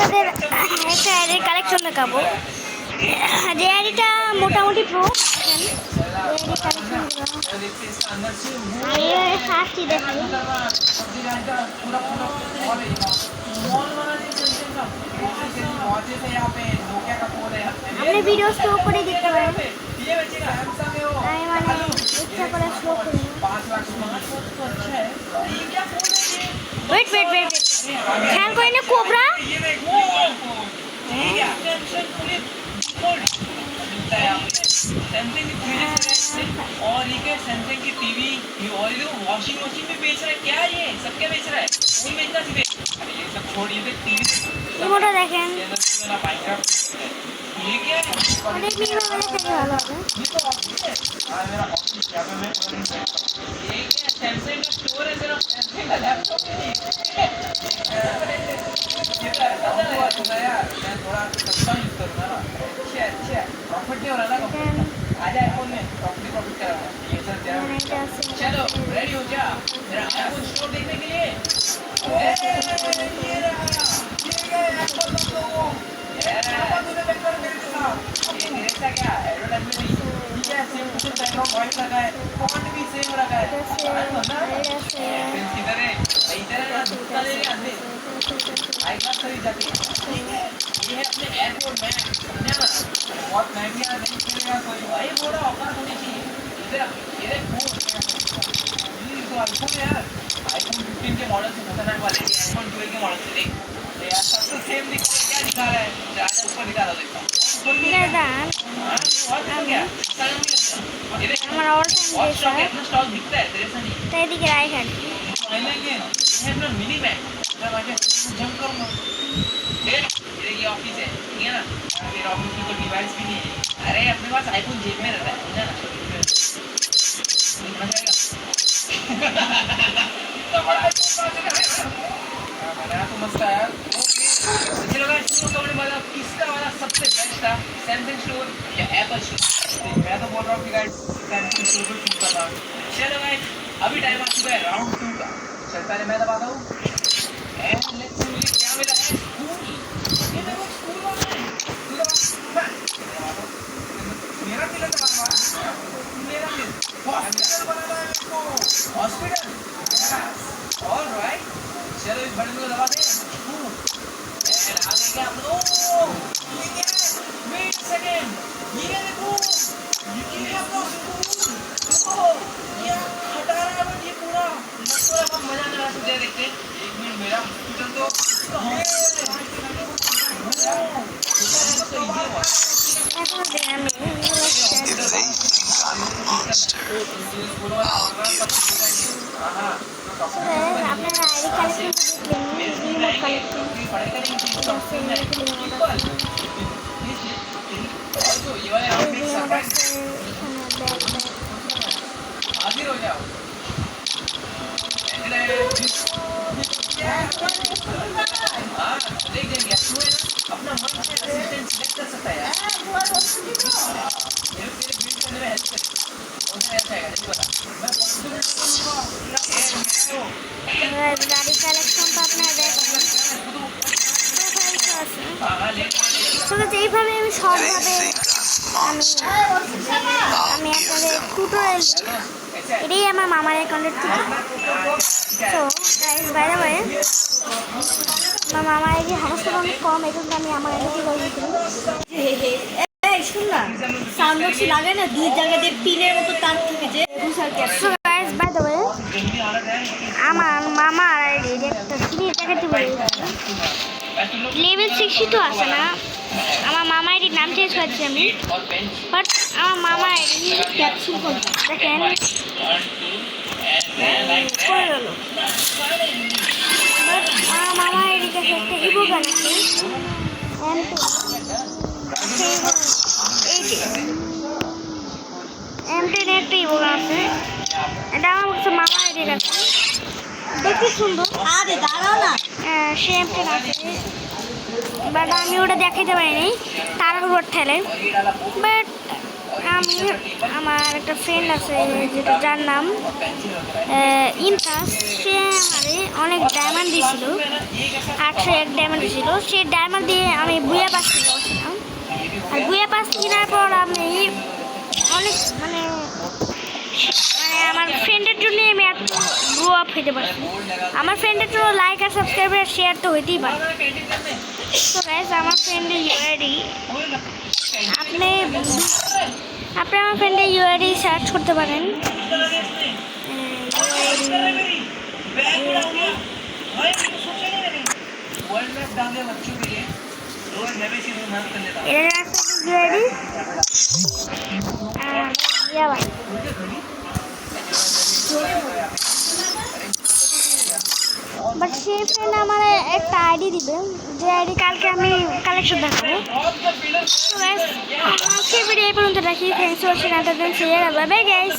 আপনাদের একটা অ্যাডের কালেকশন দেখাবো। যে অ্যাডিটা মোটামুটি প্রো সাতটি দেখাই। আপনি ভিডিও স্লো করে দিতে পারেন, আমি মানে ইচ্ছা করে স্লো করি। ওয়েট ওয়েট ওয়েট খেয়াল করি না কোবরা और ये क्या सैमसंग की टीवी और ये वॉशिंग मशीन भी बेच रहा है। क्या ये सब क्या बेच रहा है? फोन बेचना सीधे। अरे ये सब छोड़िए, टीवी রিমোটটা দেখেন। ये क्या है? অনেক নিয়ে ভালো হবে। ये तो ऑफिस है। मेरा ऑफिस क्या है, मैं ये क्या सैमसंग का स्टोर है, सिर्फ सैमसंग का लैपटॉप नहीं। ये तो ऐसा हुआ यार, मैं थोड़ा सस्ता यूज करूंगा ना। अच्छा प्रॉफिट नहीं हो रहा ना। आजा आईफोन में प्रॉफिट कर रहा है ये सर क्या। चलो रेडी हो जा मेरा आईफोन स्टोर देखने के लिए। ये रहा ये आईफोन लोगो ये तूने देखकर मेरे साथ ये ऐसा क्या एडवर्टाइजमेंट नहीं। ये same to same background voice लगा है, फॉन्ट भी सेम रखा है। किधर है इधर है दूसरा ले आने आई क्लास खरीद जाती है। ठीक है ये है अपने एयरपोर्ट मैक्स समझे ना। बहुत महंगी नहीं मिलेगा कोई भाई, बोला ऑफर होनी चाहिए। इधर ये फोन तो आईफोन यार आईफोन 15 के मॉडल से खतरनाक वाले आईफोन 12 के मॉडल से देख यार सब तो सेम दिख रहा है। क्या दिखा रहा है ज्यादा ऊपर दिखा रहा है देखो ऊपर भी क्या ये देख हमारा और टाइम स्टॉक है अपना स्टॉक दिखता है तेरे से नहीं তাই দিকে রাইট लेंगे ये अपना मिनी मैक मैं आगे जंप करूंगा। ये ये ऑफिस है ठीक है ना, मेरा ऑफिस में कोई डिवाइस भी नहीं है। अरे अपने पास आईफोन जेब में रहता है समझा ना। समझ आएगा तो बड़ा मैंने तो मस्त है यार। ओके चलो गाइस शुरू करने वाला किसका वाला सबसे बेस्ट था, सैमसंग स्टोर या एप्पल स्टोर। मैं तो बोल रहा हूँ कि गाइस सैमसंग स्टोर को चूज करना। चलो गाइस अभी टाइम आ चुका है राउंड 2 का। चल पहले मैं दबाता हूँ एंड लेट्स सी मुझे क्या मिला है। स्कूल ये देखो स्कूल वाला है मेरा मिला था मेरा मिल हॉस्पिटल बनाना है मेरे को हॉस्पिटल ऑलराइट। चलो इस बटन को दबा दें एंड आ गए क्या हम लोग। ये क्या है वेट सेकंड ये देखो ये आपका स्कूल ये हटा रहा है बट ये पूरा थोड़ा बहुत मजा आ रहा है तुझे देखते। एक मिनट मेरा हॉस्पिटल तो हाजिर हो जाओ देख देंगे अपना मन से असिस्टेंट सिलेक्ट कर सकता है यार। मेरे बिल्ड करने में हेल्प करेगा कौन सा अच्छा है जल्दी बता। मैं গাড়ি কালেকশন তো আপনারা দেখেন। এইভাবে আমি সবভাবে আমি আপনাদের টিউটোরিয়াল এটাই আমার মামার অ্যাকাউন্টের তো গাইস বাই দ্য ওয়ে আমার মামার আইডি হাউসটা অনেক কম এই জন্য আমি আমার আইডি করে দিয়েছিলাম। এই শুন না সাউন্ড বক্স লাগে না দুই জায়গাতে পিনের মতো তার থাকে যে so guys bye the way আমার মামার আইডি একটা সিরিজ দেখাতে বলি লেভেল 62 আছে না। আমার মামা আইডির নাম চেঞ্জ করেছি আমি বাট আমার মামা আইডি ক্যাপসুল করতে দেখেন করে গেল বাট আমার মামা আইডি কাছে একটা ইবো গান আছে M10 একটা ইবো গান আছে এটা আমার কাছে মামা আইডির আছে দেখতে সুন্দর। আরে দাঁড়াও না সে M10 আছে বাট আমি ওটা দেখাতে পারিনি তার উপর ঠেলে বাট আমি আমার একটা ফ্রেন্ড আছে যেটা যার নাম ইমতাজ, সে আমারে অনেক ডায়মন্ড দিয়েছিল, 801 ডায়মন্ড দিয়েছিল। সেই ডায়মন্ড দিয়ে আমি বুয়া পাস কিনেছিলাম। আর বুয়া পাস কেনার পর আমি অনেক মানে আমার ফ্রেন্ডের জন্য আমি এত গ্রো আপ হইতে পারছি। আমার ফ্রেন্ডের জন্য লাইক আর সাবস্ক্রাইব আর শেয়ার তো হইতেই পারে। তো গাইস, আমার ফ্রেন্ডের ইউআইডি আপনি আমার ফ্রেন্ডের ইউআইডি সার্চ করতে পারেন। বাট সেই ফ্রেন্ড আমার একটা আইডি দিবে, যে আইডি কালকে আমি কালেকশন দেখাবো। তো গাইস, আজকের ভিডিও এই পর্যন্ত রাখি। Thanks for watching. Bye bye guys.